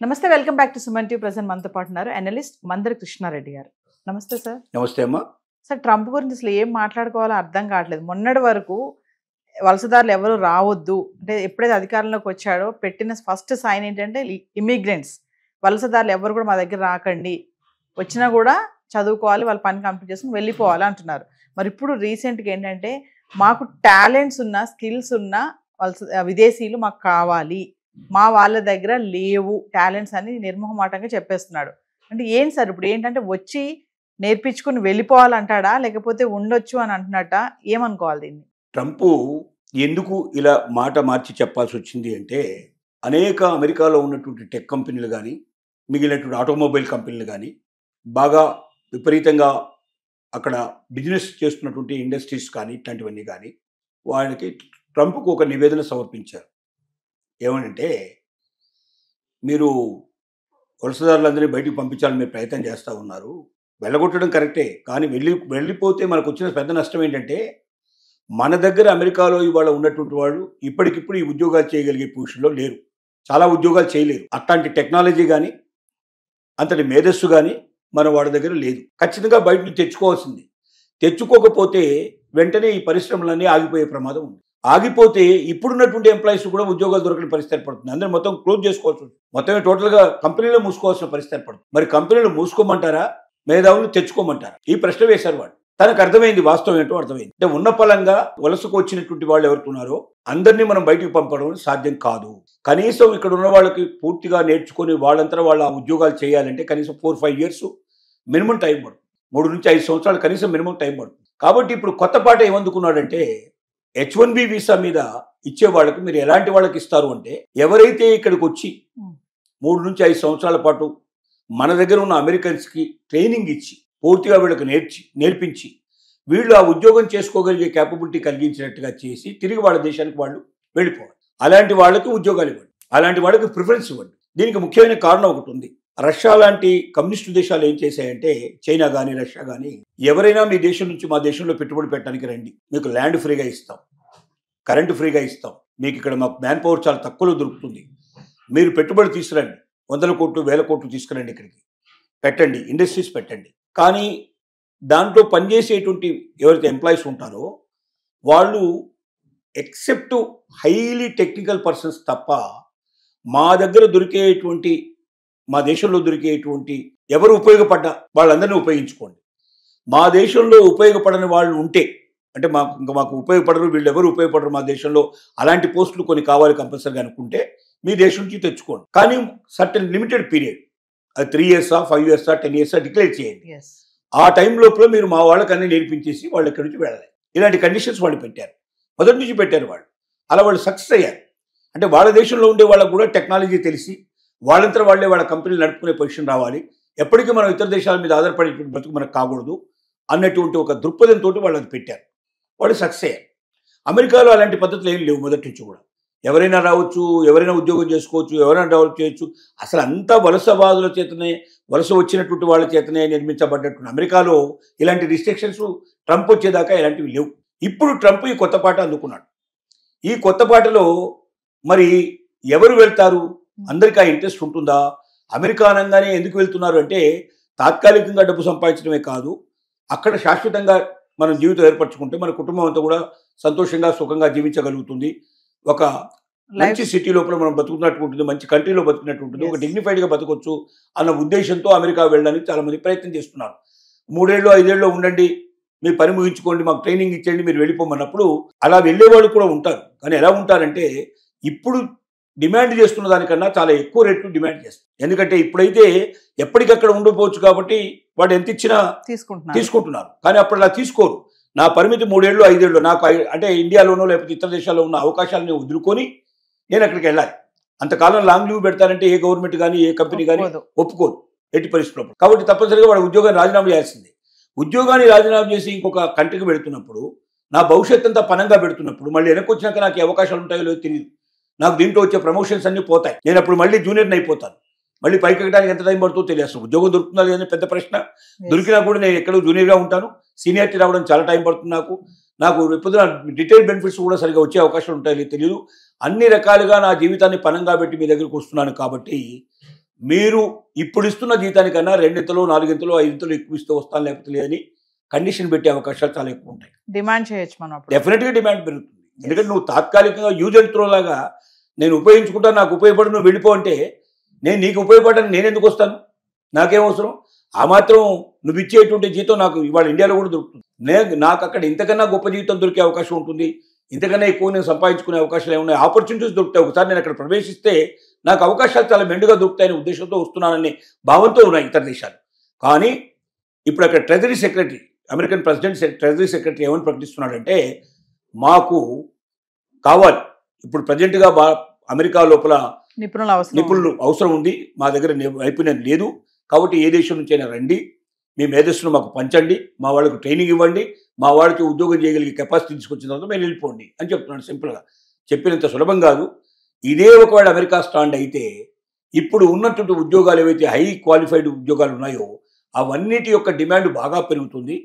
నమస్తే, welcome back to Suman TV. Present మనతో పాటు ఉన్నారు అనలిస్ట్ మందరి కృష్ణారెడ్డి గారు. నమస్తే సార్. నమస్తే అమ్మా. సార్, ట్రంప్ గురించి అసలు ఏం మాట్లాడుకోవాలో అర్థం కావట్లేదు. మొన్నటి వరకు వలసదారులు ఎవరు రావద్దు అంటే ఎప్పుడైతే అధికారంలోకి వచ్చాడో పెట్టిన ఫస్ట్ సైన్ ఏంటంటే ఇమిగ్రెంట్స్, వలసదారులు ఎవరు కూడా మా దగ్గర రాకండి, వచ్చినా కూడా చదువుకోవాలి, వాళ్ళ పని కంప్లీట్ చేసుకుని వెళ్ళిపోవాలి అంటున్నారు. మరి ఇప్పుడు రీసెంట్గా ఏంటంటే మాకు టాలెంట్స్ ఉన్న స్కిల్స్ ఉన్న విదేశీయులు మాకు కావాలి, మా వాళ్ళ దగ్గర లేవు టాలెంట్స్ అని నిర్మోహమాటంగా చెప్పేస్తున్నాడు. అంటే ఏంటి సార్, ఇప్పుడు ఏంటంటే వచ్చి నేర్పించుకుని వెళ్ళిపోవాలంటాడా లేకపోతే ఉండొచ్చు అని అంటున్నట్ట, ఏమనుకోవాలి దీన్ని? ట్రంప్ ఎందుకు ఇలా మాట మార్చి చెప్పాల్సి వచ్చింది అంటే, అనేక అమెరికాలో ఉన్నటువంటి టెక్ కంపెనీలు కానీ మిగిలినటువంటి ఆటోమొబైల్ కంపెనీలు కానీ బాగా విపరీతంగా అక్కడ బిజినెస్ చేస్తున్నటువంటి ఇండస్ట్రీస్ కానీ ఇట్లాంటివన్నీ కానీ వాళ్ళకి ట్రంప్కు ఒక నివేదన సమర్పించారు. ఏమనంటే, మీరు వలసదారులందరినీ బయటికి పంపించాలని మీరు ప్రయత్నం చేస్తూ ఉన్నారు, వెళ్ళగొట్టడం కరెక్టే, కానీ వెళ్ళిపోతే మనకు వచ్చిన పెద్ద నష్టం ఏంటంటే, మన దగ్గర అమెరికాలో ఇవాళ ఉన్నటువంటి వాళ్ళు ఇప్పటికిప్పుడు ఈ ఉద్యోగాలు చేయగలిగే పొజిషన్లో లేరు, చాలా ఉద్యోగాలు చేయలేరు. అట్లాంటి టెక్నాలజీ కానీ అంతటి మేధస్సు కానీ మన వాళ్ళ దగ్గర లేదు. ఖచ్చితంగా బయట నుంచి తెచ్చుకోవాల్సింది. తెచ్చుకోకపోతే వెంటనే ఈ పరిశ్రమలన్నీ ఆగిపోయే ప్రమాదం ఉంది. ఆగిపోతే ఇప్పుడున్నటువంటి ఎంప్లాయీస్ కూడా ఉద్యోగాలు దొరకని పరిస్థితి ఏర్పడుతుంది. అందరూ మొత్తం క్లోజ్ చేసుకోవాల్సి ఉంటుంది, మొత్తమే టోటల్గా కంపెనీలో మూసుకోవాల్సిన పరిస్థితి ఏర్పడుతుంది. మరి కంపెనీలు మూసుకోమంటారా, మేధావులు తెచ్చుకోమంటారా? ఈ ప్రశ్న వేశారు వాళ్ళు. తనకు అర్థమైంది, వాస్తవం ఏంటో అర్థమైంది. అంటే ఉన్న పలంగా వలసకు వచ్చినటువంటి వాళ్ళు ఎవరుతున్నారో అందరినీ మనం బయటికి పంపడం సాధ్యం కాదు. కనీసం ఇక్కడ ఉన్న వాళ్ళకి పూర్తిగా నేర్చుకుని వాళ్ళంతా వాళ్ళ ఉద్యోగాలు చేయాలంటే కనీసం 4-5 years మినిమం టైం పడుతుంది. 3 నుంచి 5 సంవత్సరాలు కనీసం మినిమం టైం పడుతుంది. కాబట్టి ఇప్పుడు కొత్త పాట ఏమందుకున్నాడంటే, H-1B వీసా మీద ఇచ్చే వాళ్ళకి మీరు ఎలాంటి వాళ్ళకి ఇస్తారు అంటే, ఎవరైతే ఇక్కడికి వచ్చి 3 నుంచి 5 సంవత్సరాల పాటు మన దగ్గర ఉన్న అమెరికన్స్కి ట్రైనింగ్ ఇచ్చి పూర్తిగా వీళ్ళకి నేర్పించి వీళ్ళు ఆ ఉద్యోగం చేసుకోగలిగే క్యాపబిలిటీ కలిగించినట్టుగా చేసి తిరిగి వాళ్ళ దేశానికి వాళ్ళు వెళ్ళిపోవాలి. అలాంటి వాళ్ళకి ఉద్యోగాలు ఇవ్వండి, అలాంటి వాళ్ళకి ప్రిఫరెన్స్ ఇవ్వండి. దీనికి ముఖ్యమైన కారణం ఒకటి ఉంది. రష్యా లాంటి కమ్యూనిస్టు దేశాలు ఏం చేశాయంటే, చైనా కానీ రష్యా కానీ, ఎవరైనా మీ దేశం నుంచి మా దేశంలో పెట్టుబడి పెట్టడానికి రండి, మీకు ల్యాండ్ ఫ్రీగా ఇస్తాం, కరెంటు ఫ్రీగా ఇస్తాం, మీకు ఇక్కడ మాకు మ్యాన్ పవర్ చాలా తక్కువలో దొరుకుతుంది, మీరు పెట్టుబడి తీసుకురండి, 100 కోట్లు 1000 కోట్లు తీసుకురండి, ఇక్కడికి పెట్టండి, ఇండస్ట్రీస్ పెట్టండి. కానీ దాంట్లో పనిచేసేటువంటి ఎవరైతే ఎంప్లాయీస్ ఉంటారో వాళ్ళు ఎక్సెప్ట్ హైలీ టెక్నికల్ పర్సన్స్ తప్ప మా దగ్గర దొరికేటువంటి, మా దేశంలో దొరికేటువంటి ఎవరు ఉపయోగపడ్డా వాళ్ళందరినీ ఉపయోగించుకోండి. మా దేశంలో ఉపయోగపడని వాళ్ళు ఉంటే, అంటే మాకు ఉపయోగపడరు, వీళ్ళు ఎవరు ఉపయోగపడరు మా దేశంలో, అలాంటి పోస్టులు కొన్ని కావాలి కంపల్సరీగా అనుకుంటే మీ దేశం నుంచి తెచ్చుకోండి. కానీ సర్టెన్ లిమిటెడ్ పీరియడ్, అది 3 years 5 years 10 years డిక్లేర్ చేయండి. ఆ టైం లోపల మీరు మా వాళ్ళకి అన్నీ నేర్పించేసి వాళ్ళు ఎక్కడి నుంచి వెళ్ళాలి. ఇలాంటి కండిషన్స్ వాళ్ళు పెట్టారు, మొదటి నుంచి పెట్టారు వాళ్ళు. అలా వాళ్ళు సక్సెస్ అయ్యారు. అంటే వాళ్ళ దేశంలో ఉండే వాళ్ళకు కూడా టెక్నాలజీ తెలిసి వాళ్ళంతా వాళ్ళే వాళ్ళ కంపెనీలు నడుపుకునే పొజిషన్ రావాలి, ఎప్పటికీ మనం ఇతర దేశాల మీద ఆధారపడేటువంటి బతుకు మనకు కాకూడదు అన్నటువంటి ఒక దృక్పథంతో వాళ్ళు అది పెట్టారు. వాళ్ళు సక్సెస్ అయ్యారు. అమెరికాలో అలాంటి పద్ధతులు ఏం లేవు మొదటి నుంచి కూడా. ఎవరైనా రావచ్చు, ఎవరైనా ఉద్యోగం చేసుకోవచ్చు, ఎవరైనా డెవలప్ చేయొచ్చు. అసలు అంతా వలసవాదుల చేతనే, వలస వచ్చినటువంటి వాళ్ళ చేతనే నిర్మించబడ్డటువంటి అమెరికాలో ఇలాంటి రిస్ట్రిక్షన్స్ ట్రంప్ వచ్చేదాకా ఇలాంటివి లేవు. ఇప్పుడు ట్రంప్ ఈ కొత్త పాట అందుకున్నాడు. ఈ కొత్త పాటలో మరి ఎవరు వెళ్తారు, అందరికీ ఆ ఇంట్రెస్ట్ ఉంటుందా? అమెరికా అనగానే ఎందుకు వెళ్తున్నారు అంటే, తాత్కాలికంగా డబ్బు సంపాదించడమే కాదు, అక్కడ శాశ్వతంగా మనం జీవితం ఏర్పరచుకుంటే మన కుటుంబం అంతా కూడా సంతోషంగా సుఖంగా జీవించగలుగుతుంది, ఒక మంచి సిటీ లోపల మనం బతుకున్నట్టు ఉంటుంది, మంచి కంట్రీలో బతుకున్నట్టు ఉంటుంది, ఒక డిగ్నిఫైడ్గా బతకొచ్చు అన్న ఉద్దేశంతో అమెరికా వెళ్ళడానికి చాలామంది ప్రయత్నం చేస్తున్నారు. 3 ఏళ్ళు 5 ఏళ్ళు ఉండండి, మీ పని ముగించుకోండి, మాకు ట్రైనింగ్ ఇచ్చేయండి, మీరు వెళ్ళిపోమన్నప్పుడు అలా వెళ్ళేవాళ్ళు కూడా ఉంటారు. కానీ ఎలా ఉంటారంటే, ఇప్పుడు డిమాండ్ చేస్తున్న దానికన్నా చాలా ఎక్కువ రేట్లు డిమాండ్ చేస్తారు. ఎందుకంటే ఇప్పుడైతే ఎప్పటికక్కడ ఉండిపోవచ్చు కాబట్టి వాడు ఎంత ఇచ్చినా తీసుకుంటున్నారు. కానీ అప్పుడు అలా తీసుకోరు. నా పరిమితి 3 ఏళ్ళు 5 ఏళ్ళు, నాకు అంటే ఇండియాలోనో లేకపోతే ఇతర దేశాల్లో ఉన్న అవకాశాలని వదులుకొని నేను అక్కడికి వెళ్ళాలి. అంతకాలం లాంగ్ లీవ్ పెడతానంటే ఏ గవర్నమెంట్ కానీ ఏ కంపెనీ కానీ ఒప్పుకోదు ఎట్టి పరిస్థితుల్లో. కాబట్టి తప్పనిసరిగా వాడు ఉద్యోగాన్ని రాజీనామా చేయాల్సిందే. ఉద్యోగాన్ని రాజీనామా చేసి ఇంకొక కంట్రీకి పెడుతున్నప్పుడు, నా భవిష్యత్ అంతా పనంగా పెడుతున్నప్పుడు, మళ్ళీ వెనక్కి వచ్చినాక నాకు అవకాశాలు ఉంటాయో లేదో తెలియదు. నాకు దీంట్లో వచ్చే ప్రమోషన్స్ అన్నీ పోతాయి, నేను అప్పుడు మళ్ళీ జూనియర్ని అయిపోతాను, మళ్ళీ పైకి ఎక్కడానికి ఎంత టైం పడుతుందో తెలియదు. ఉద్యోగం దొరుకుతుందా లేదని పెద్ద ప్రశ్న. దొరికినా కూడా నేను ఎక్కడో జూనియర్గా ఉంటాను, సీనియారిటీ రావడం చాలా టైం పడుతుంది. నాకు పొద్దున రిటైర్ బెనిఫిట్స్ కూడా సరిగా వచ్చే అవకాశాలు ఉంటాయో తెలియదు. అన్ని రకాలుగా నా జీవితాన్ని పనంగా పెట్టి మీ దగ్గరికి వస్తున్నాను. కాబట్టి మీరు ఇప్పుడు ఇస్తున్న జీతానికన్నా 2 4 5 ఎక్కువ ఇస్తే వస్తాను లేకపోతే లేదని కండిషన్ పెట్టే అవకాశాలు చాలా ఎక్కువ ఉంటాయి. డిమాండ్ చేయొచ్చు మనం అప్పుడు. డెఫినెట్గా డిమాండ్ పెరుగుతుంది. ఎందుకంటే నువ్వు తాత్కాలికంగా యూజ్ అండ్ త్రో లాగా నేను ఉపయోగించుకుంటా, నాకు ఉపయోగపడి నువ్వు వెళ్ళిపో అంటే నేను నీకు ఉపయోగపడడానికి నేను ఎందుకు వస్తాను? నాకేం అవసరం? ఆ మాత్రం నువ్వు ఇచ్చేటువంటి జీతం నాకు ఇవాళ ఇండియాలో కూడా దొరుకుతుంది. నాకు అక్కడ ఇంతకన్నా గొప్ప జీతం దొరికే అవకాశం ఉంటుంది, ఇంతకన్నా ఎక్కువ నేను సంపాదించుకునే అవకాశాలు ఏమున్నాయి, ఆపర్చునిటీస్ దొరుకుతాయి. ఒకసారి నేను అక్కడ ప్రవేశిస్తే నాకు అవకాశాలు చాలా మెండుగా దొరుకుతాయనే ఉద్దేశంతో వస్తున్నానని భావంతో ఉన్నాయి ఇతర దేశాలు. కానీ ఇప్పుడు అక్కడ treasury secretary, American president treasury secretary ఏమని ప్రకటిస్తున్నాడంటే మాకు కావాలి, ఇప్పుడు ప్రజెంట్గా అమెరికా లోపల నిపుణులు అవసరం ఉంది, మా దగ్గర నైపుణ్యం లేదు, కాబట్టి ఏ దేశం నుంచైనా రండి, మీ మేధస్సును మాకు పంచండి, మా వాళ్ళకు ట్రైనింగ్ ఇవ్వండి, మా వాళ్ళకి ఉద్యోగం చేయగలిగే కెపాసిటీ తీసుకొచ్చిన తర్వాత మేము వెళ్ళిపోండి అని చెప్తున్నాడు. సింపుల్గా చెప్పినంత సులభం కాదు. ఇదే ఒకవేళ అమెరికా స్టాండ్ అయితే ఇప్పుడు ఉన్నటువంటి ఉద్యోగాలు ఏవైతే హై క్వాలిఫైడ్ ఉద్యోగాలు ఉన్నాయో అవన్నిటి యొక్క డిమాండ్ బాగా పెరుగుతుంది.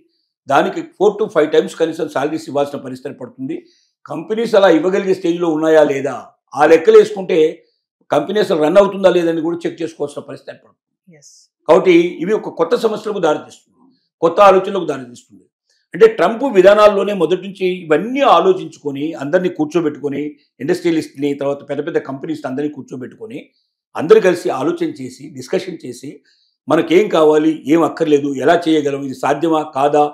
దానికి 4 to 5 times కనీసం శాలరీస్ ఇవ్వాల్సిన పరిస్థితి పడుతుంది. కంపెనీస్ అలా ఇవ్వగలిగే స్టేజ్లో ఉన్నాయా లేదా ఆ లెక్కలు వేసుకుంటే కంపెనీ అసలు రన్ అవుతుందా లేదని కూడా చెక్ చేసుకోవాల్సిన పరిస్థితి ఏర్పడుతుంది. కాబట్టి ఇవి ఒక కొత్త సమస్యలకు దారితీస్తుంది, కొత్త ఆలోచనలకు దారితీస్తుంది. అంటే ట్రంప్ విధానాల్లోనే మొదటి నుంచి ఇవన్నీ ఆలోచించుకొని అందరినీ కూర్చోబెట్టుకొని ఇండస్ట్రియలిస్ట్ని తర్వాత పెద్ద పెద్ద కంపెనీస్ అందరినీ కూర్చోబెట్టుకొని అందరూ కలిసి ఆలోచన చేసి డిస్కషన్ చేసి మనకేం కావాలి, ఏం అక్కర్లేదు, ఎలా చేయగలం, ఇది సాధ్యమా కాదా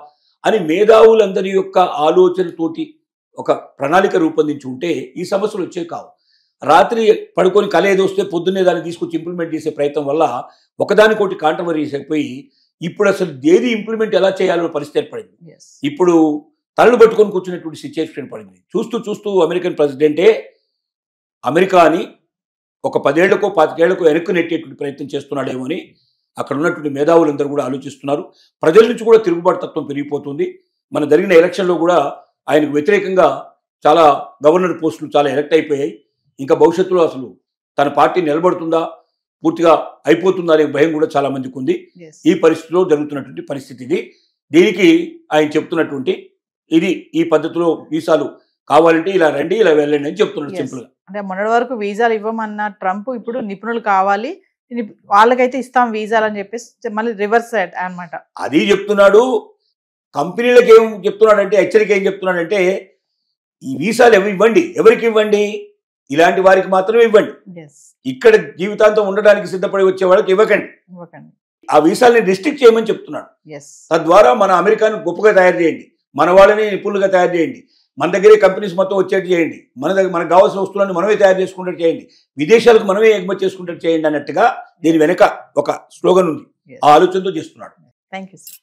అని మేధావులందరి యొక్క ఆలోచనతోటి ఒక ప్రణాళిక రూపొందించి ఉంటే ఈ సమస్యలు వచ్చేవి కావు. రాత్రి పడుకొని కల ఏదో వస్తే పొద్దున్నే దాన్ని తీసుకొచ్చి ఇంప్లిమెంట్ చేసే ప్రయత్నం వల్ల ఒకదానికోటి కాంట్రవర్సీస్ అయిపోయి ఇప్పుడు అసలు దేని ఇంప్లిమెంట్ ఎలా చేయాలో పరిస్థితి ఏర్పడింది. ఇప్పుడు తలలు పట్టుకొని కూర్చునేటువంటి సిచ్యువేషన్ పడింది. చూస్తూ చూస్తూ అమెరికన్ ప్రెసిడెంటే అమెరికాని ఒక 10 ఏళ్లకో 25 ఏళ్లకో వెనక్కు నెట్టేటువంటి ప్రయత్నం చేస్తున్నాడేమో అని అక్కడ ఉన్నటువంటి మేధావులందరూ కూడా ఆలోచిస్తున్నారు. ప్రజల నుంచి కూడా తిరుగుబాటు తత్వం పెరిగిపోతుంది. మన జరిగిన ఎలక్షన్లో కూడా ఆయనకు వ్యతిరేకంగా చాలా గవర్నర్ పోస్టులు చాలా ఎలక్ట్ అయిపోయాయి. ఇంకా భవిష్యత్తులో అసలు తన పార్టీ నిలబడుతుందా, పూర్తిగా అయిపోతుందా అనే భయం కూడా చాలా మందికి ఉంది. ఈ పరిస్థితిలో జరుగుతున్నటువంటి పరిస్థితి ఇది. దీనికి ఆయన చెప్తున్నటువంటి ఇది ఈ పద్ధతిలో వీసాలు కావాలంటే ఇలా రండి, ఇలా వెళ్ళండి అని చెప్తున్నాడు సింపుల్గా. అంటే మొన్నటి వరకు వీసాలు ఇవ్వమన్న ట్రంప్ ఇప్పుడు నిపుణులు కావాలి, వాళ్ళకైతే ఇస్తాం వీసాలు అని చెప్పేసి మళ్ళీ రివర్స్ అన్నమాట. అది చెప్తున్నాడు. కంపెనీలకు ఏం చెప్తున్నాడంటే, హెచ్చరిక ఏం చెప్తున్నాడంటే ఈ వీసాలు ఇవ్వండి, ఎవరికి ఇవ్వండి, ఇలాంటి వారికి మాత్రమే ఇవ్వండి, ఇక్కడ జీవితాంతం ఉండడానికి సిద్ధపడి వచ్చే వాళ్ళకి ఇవ్వకండి. ఆ వీసాలని రిస్ట్రిక్ట్ చేయమని చెప్తున్నాడు. తద్వారా మన అమెరికాను గొప్పగా తయారు చేయండి, మన వాళ్ళని నిపుణులుగా తయారు చేయండి, మన దగ్గరే కంపెనీస్ మొత్తం వచ్చేట్టు చేయండి, మనకు కావాల్సిన వస్తువులను మనమే తయారు చేసుకున్నట్టు చేయండి, విదేశాలకు మనమే ఎగుమతి చేసుకున్నట్టు చేయండి అన్నట్టుగా దీని వెనక ఒక స్లోగన్ ఉంది. ఆ ఆలోచనతో చేస్తున్నాడు. Thank you sir.